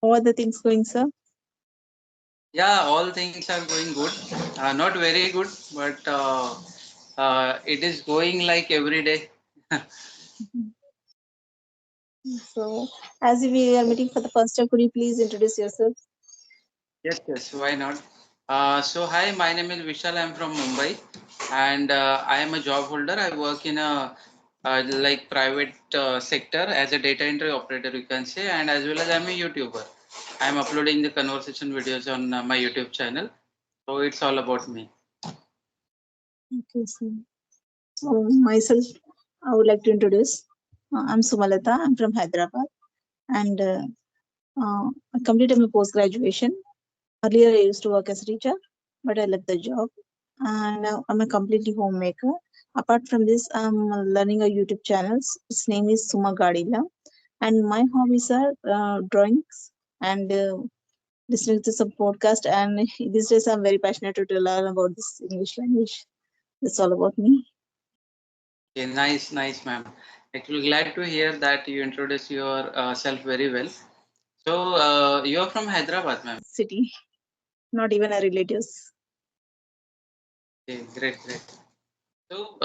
How are the things going, sir? Yeah, all things are going good. Not very good, but it is going like every day. Mhm. So, as we are meeting for the first time, could you please introduce yourself? Yes, yes, why not? Hi, my name is Vishal. I'm from Mumbai, and I am a job holder. I work in a like private sector as a data entry operator, you can say, and as well as I'm a YouTuber. I'm uploading the conversation videos on my YouTube channel, so it's all about me. Okay, sir. So, myself, I would like to introduce. I'm Sumalatha. I'm from Hyderabad, and I completed my post graduation. Earlier, I used to work as a teacher, but I left the job, and now I'm a completely homemaker. Apart from this, I'm learning a YouTube channel. Its name is Suma Gadila, and my hobbies are drawings and listening to some podcast. And these days, I'm very passionate to learn about this English language. That's all about me. Okay, nice, nice, ma'am. Actually, glad to hear that you introduce yourself very well. So, you're from Hyderabad, ma'am. City, not even our relatives. Okay, great, great. So,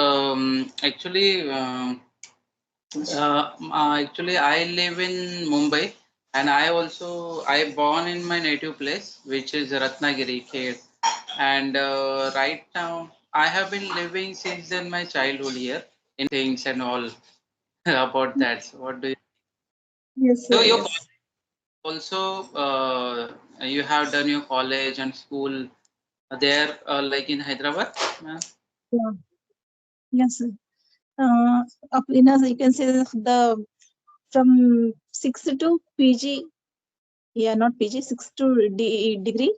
actually, I live in Mumbai, and I born in my native place, which is Ratnagiri, Khed. And right now, I have been living since then my childhood here in things and all about that. So, what do you? Yes, So, sir. Yes. also you have done your college and school there, like in Hyderabad, ma'am? Yeah. Yes, sir. Up in us, you can say the from sixth to PG. Yeah, not PG, sixth to degree.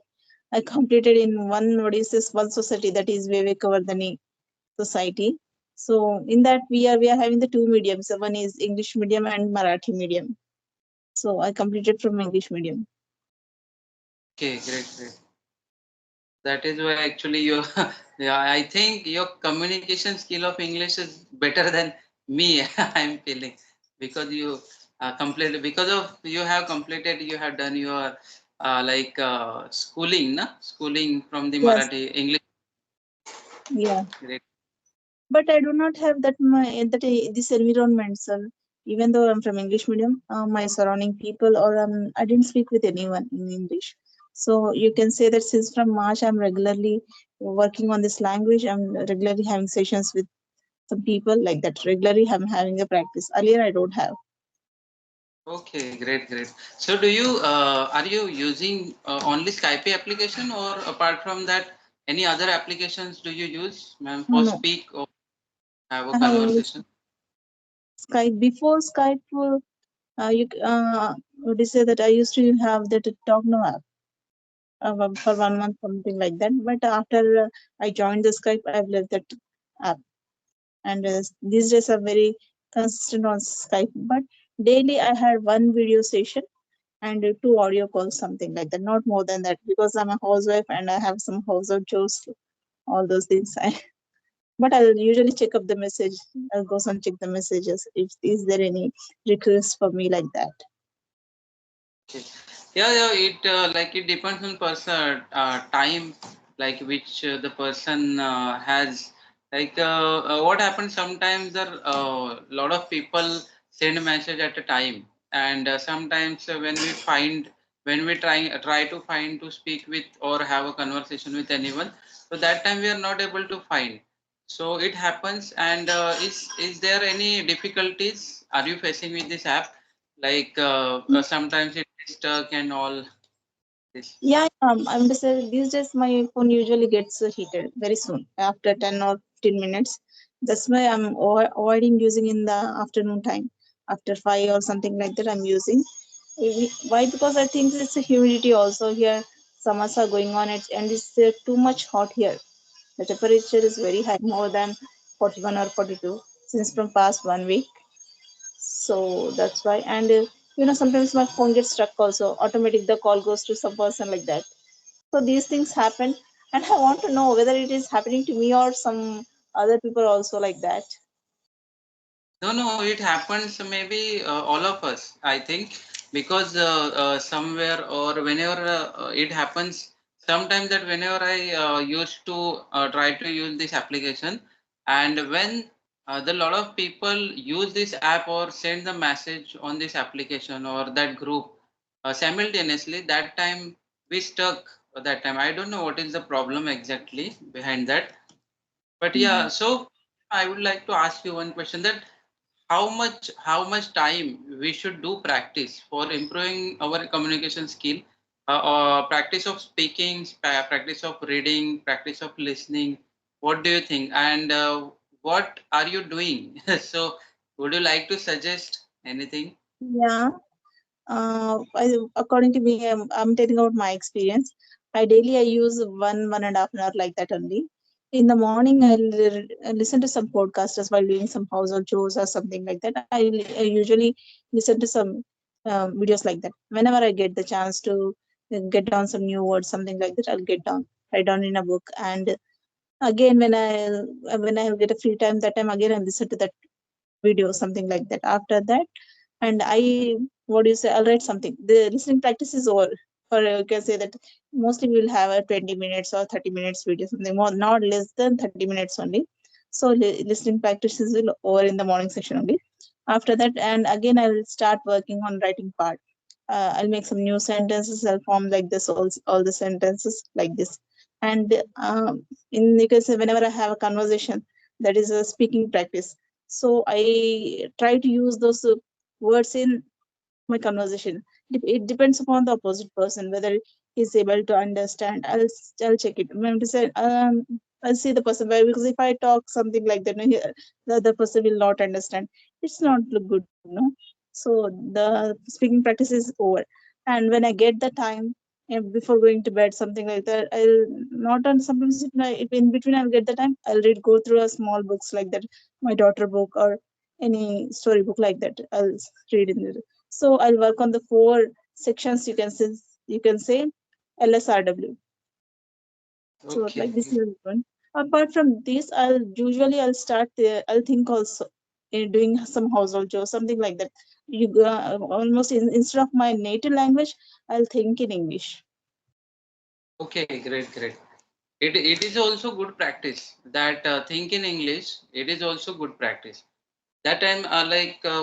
I completed in one, what is this, one society, that is Vivekavardhani Society. So in that we are having the two mediums. So one is English medium and Marathi medium. So I completed from English medium. Okay, great, great. That is why actually you, yeah, I think your communication skill of English is better than me. I'm feeling because you completed because of you have completed, you have done your schooling, na? Schooling from the Yes, Marathi English. yeah. Great. But I do not have that this environment, sir. Even though I'm from English medium, my surrounding people or I didn't speak with anyone in English. So you can say that since from March I'm regularly working on this language. I'm regularly having sessions with some people like that. Regularly I'm having a practice. Earlier I don't have. Okay, great, great. So, do you are you using only Skype application, or apart from that, any other applications do you use, ma'am, for No, speak or have a I have only conversation? Skype. Before Skype, would you say that I used to have that talk now app for 1 month, something like that. But after I joined the Skype, I've left that app. And these days I'm very consistent on Skype. But daily I had one video session and two audio calls, something like that. Not more than that because I'm a housewife and I have some household chores, all those things. But I'll usually check up the message. I'll go and check the messages. If is there any request for me like that. Okay. Yeah, yeah. It depends on person time, like which the person has. What happens sometimes there lot of people send a message at a time, and sometimes when we try to find to speak with or have a conversation with anyone, so that time we are not able to find. So it happens. And is there any difficulties are you facing with this app? Sometimes it is stuck and all this. Yeah, I'm just these days my phone usually gets heated very soon after 10 or 15 minutes. That's why I'm avoiding using in the afternoon time. After 5 or something like that, I'm using. Why? Because I think it's a humidity also here. Summers are going on it, and it's too much hot here. The temperature is very high, more than 41 or 42 since from past 1 week. So that's why. And sometimes my phone gets stuck also. Automatic the call goes to some person like that. So these things happen, and I want to know whether it is happening to me or some other people also like that. No, no, it happens maybe all of us, I think. because somewhere or whenever it happens, sometimes that whenever I used to try to use this application, and when the lot of people use this app or send the message on this application or that group simultaneously, that time we stuck. That time I don't know what is the problem exactly behind that, but yeah. Mhm. So I would like to ask you one question, that how much time we should do practice for improving our communication skill, or practice of speaking, practice of reading, practice of listening. What do you think, and what are you doing? So would you like to suggest anything? Yeah. According to me, I'm telling about my experience. I use one and a half an hour like that only. In the morning, I'll listen to some podcasters while doing some household chores or something like that. I usually listen to some videos like that. Whenever I get the chance to get down some new words, something like that, I'll get down, write down in a book. And again, when I get a free time, that time again I listen to that video, something like that. After that, and I, what do you say, I'll write something. The listening practice is over. For you can say that mostly we'll have a 20 minutes or 30 minutes video, something more, not less than 30 minutes only. So listening practices will over in the morning section only. After that, and again I'll start working on writing part. I'll make some new sentences. I'll form like this, all the sentences like this. And in you can say whenever I have a conversation, that is a speaking practice. So I try to use those words in my conversation. It depends upon the opposite person whether he's able to understand. I'll check it. I mean to say, I'll see the person, because if I talk something like that, no, the other person will not understand. It's not look good, no. So the speaking practice is over, and when I get the time, before going to bed, something like that, I'll not on sometimes if in between I'll get the time, I'll read, go through a small books like that, my daughter book or any storybook like that. I'll read in it. So I'll work on the four sections, you can say LSRW. So like this Okay. is one. Apart from this, I'll think also in doing some household chores, something like that. Almost instead of my native language, I'll think in English. Okay, great, great. It is also good practice that think in English. It is also good practice. That time,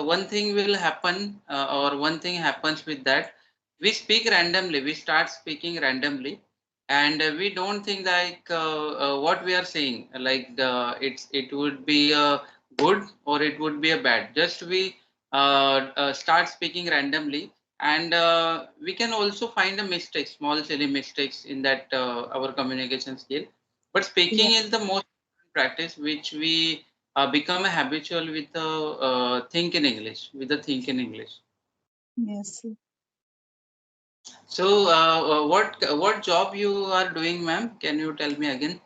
one thing will happen, or one thing happens with that. We speak randomly. We start speaking randomly, and we don't think like what we are saying. Like it would be a good or it would be a bad. Just we start speaking randomly, and we can also find a mistake, small silly mistakes in that our communication skill. But Yeah. speaking is the most practice which we become a habitual with the think in English, with the think in English. Yes. So what job you are doing, ma'am? Can you tell me again?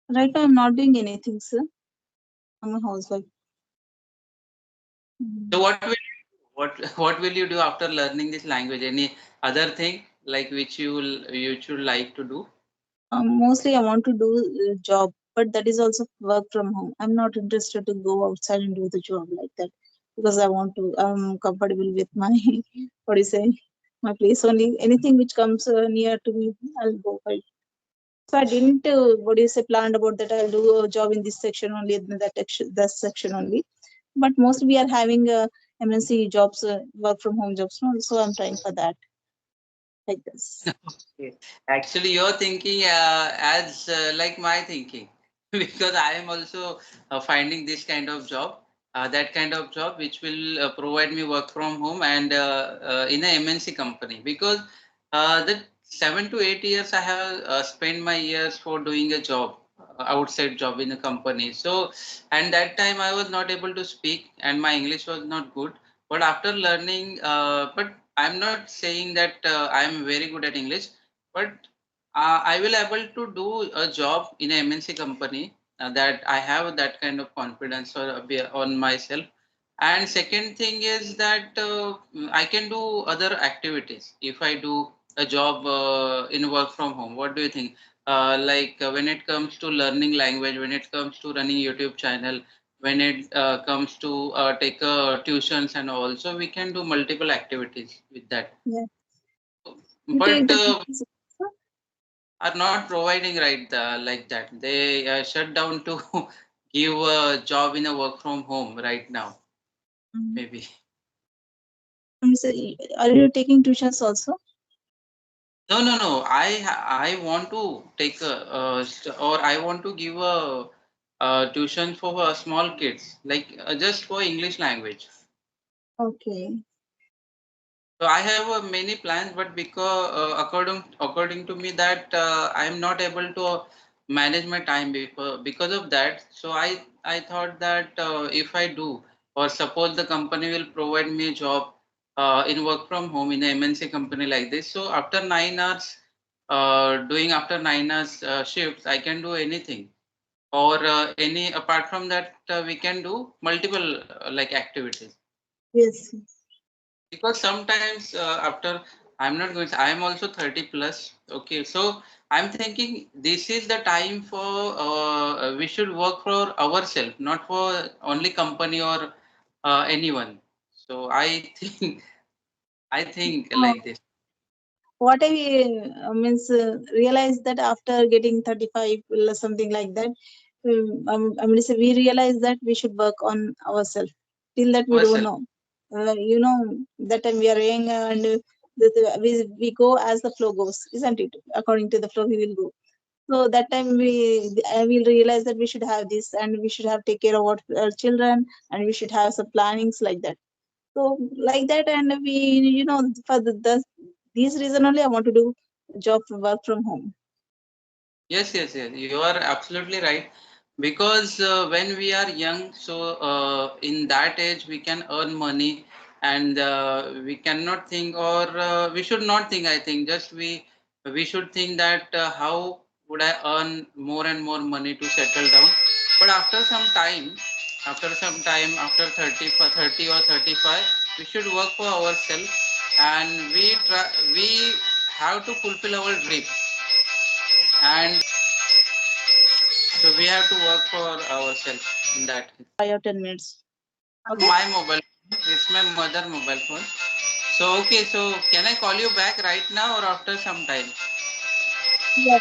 Right now, I'm not doing anything, sir. I'm a housewife. So Mm. what will you do after learning this language? Any other thing like which you should like to do? Mostly, I want to do a job, but that is also work from home. I'm not interested to go outside and do the job like that, because I want to. I'm comfortable with my what do you say, my place only. Anything which comes near to me, I'll go for it. So I didn't what do you say planned about that. I'll do a job in this section only, in that section only. But mostly we are having MNC jobs, work from home jobs. No? So I'm trying for that like this. Okay. Actually, you're thinking as like my thinking, because I am also finding this kind of job, that kind of job which will provide me work from home and in a MNC company. Because the 7 to 8 years I have spent my years for doing a job, outside job in a company. So, and that time I was not able to speak and my English was not good. But after learning, but I'm not saying that I am very good at English, but I will able to do a job in a MNC company, that I have that kind of confidence on myself. And second thing is that I can do other activities if I do a job in work from home. What do you think? When it comes to learning language, when it comes to running YouTube channel, when it comes to take tuitions and all. So we can do multiple activities with that. Yeah. You take But the tuitions also? are not providing right like that. They shut down to give a job in a work from home right now, Mm. maybe. So, are you taking tuitions also? No, no, no. I want to take a or I want to give a tuition for small kids, like just for English language. Okay. So I have many plans, but because according to me that I am not able to manage my time because of that. So I thought that if I do, or suppose the company will provide me a job in work from home in a MNC company like this. So after 9 hours, doing after 9 hours shifts, I can do anything, or any apart from that we can do multiple like activities. Yes. Because sometimes after, I'm not going to, I am also 30 plus. Okay, so I'm thinking this is the time for we should work for ourselves, not for only company or anyone. So I think, I think Oh, like this. what I means realize that after getting 35 or something like that, I mean, so we realize that we should work on ourselves. Till that we don't Ourselves. know. That time we are young and we go as the flow goes, isn't it? According to the flow, we will go. So that time I will realize that we should have this and we should have take care of our children and we should have some plannings like that. So like that, and for these reason only I want to do job work from home. Yes, yes, yes. You are absolutely right. Because when we are young, so in that age we can earn money, and we cannot think, or we should not think. I think just we should think that how would I earn more and more money to settle down. But after 30, for 30 or 35, we should work for ourselves, and we have to fulfill our dream. And so we have to work for ourselves in that case. 5 or 10 minutes. Okay. My mobile, it's my mother mobile phone. So okay, so can I call you back right now or after some time? Yeah.